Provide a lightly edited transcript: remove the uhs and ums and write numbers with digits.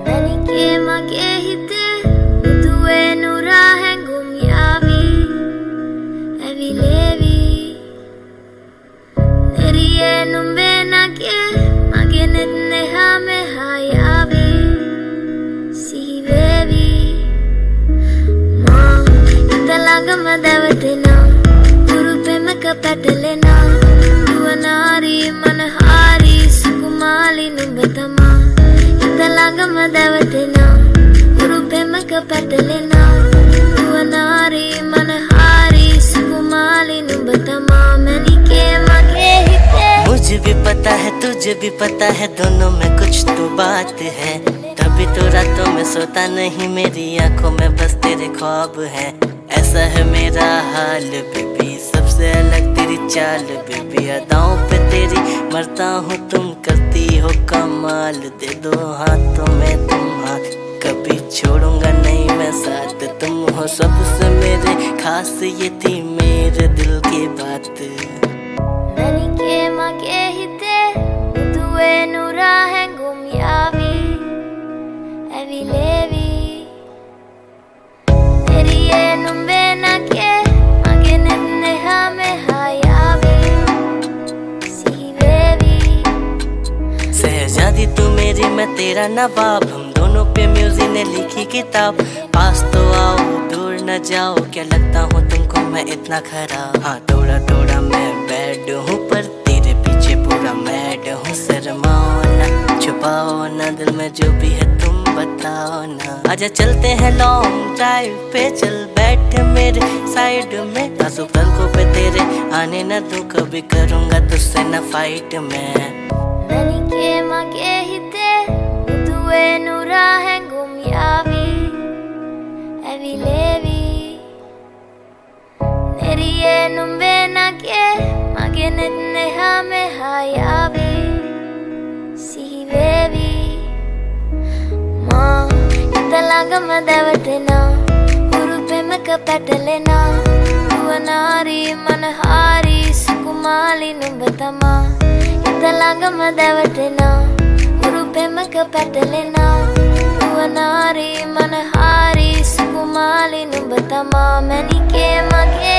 ನನಗೆ ಮಗೆ ಹಿತೆ ಮುದುವೆನು ರಾಹೆಂಗುಂ ಯಾವಿ ಎವಿಲೇವಿ ನೆರಿಯೆ ನುಂಬೆ ನಗೆ ಮಗೆ ನೆನ್ನೆ ಹಾಮೆ ಹಾಯಾವಿ ಸಿಹಿವೇವಿ ಮಾ ಇತಲಾಂಗಮ ದವತೆನ ಗುರುಪೆಮಕ ಪೆಟಲೆನ ಯುವನಾರಿ ಮನಹಾರಿ ಸುಕುಮಾಲಿ ನುಂಬತಮ Langama dawatina guru pemaka patalena ಯುವನಾರಿ मनहारी सुकुमाली नुबतमा मैंने मगे हिते मुझे भी पता है तुझे भी पता है दोनों में कुछ तो बात है तभी तो रातों में सोता नहीं मेरी आंखों में बस तेरे ख्वाब है ऐसा है मेरा हाल बेबी सबसे अलग तेरी चाल बेबी अदाओं पे तेरी मरता हूँ तुम करती हो कमाल दे दो हाथों में तुम हाथ कभी छोड़ूंगा नहीं मैं साथ तुम हो सबसे मेरे खास ये थी मेरे दिल की बात ನನಗೆ ಮಗೆ ಹಿತೆ ಮುದುವೆನು ರಾಹೆಂಗುಂ ಯಾವಿ ಎವಿಲೇವಿ ನೆರಿಯೆ ನುಂಬೆ ನಗೆ ಮಗೆ ನೆನ್ನೆ ಹಾಮೆ ಹಾಯಾವಿ ಸಿಹಿವೇವಿ शहजादी तू मेरी मैं तेरा नवाब हम दोनों पे म्यूजिक ने लिखी किताब पास तो आओ दूर न जाओ क्या लगता हूँ तुमको मैं इतना खराब हाँ थोड़ा थोड़ा मैं बैड हूँ पर तेरे पीछे पूरा मैड हूँ शर्माओ ना छुपाओ ना दिल में जो भी है तुम बताओ ना आजा चलते हैं लॉन्ग ड्राइव पे चल बैठ मेरे साइड में आंसू पलकों पे तेरे आने न दूँ कभी करूँगा तुझसे न फाइट में ನನಗೆ ಮಗೆ ಹಿತೆ ಮುದುವೆನು ರಾಹೆಂಗುಂ ಯಾವಿ ಎವಿಲೇವಿ ನೆರಿಯೆ ನುಂಬೆ ನಗೆ ಮಗೆ ನೆನ್ನೆ ಹಾಮೆ ಹಾಯಾವಿ ಸಿಹಿವೇವಿ ಮಾ ಇತಲಾಂಗಮ ದವತೆನ ಗುರು ಪೆಮಕ ಪೆಟಲೆನ ಯುವನಾರಿ ಮನಹಾರಿ ಸುಕುಮಾಲಿ ನುಂಬತಮ Langama dawatina guru pemaka patalena ಯುವನಾರಿ मनहारी सुकुमाली नुबतमा मैंने मगे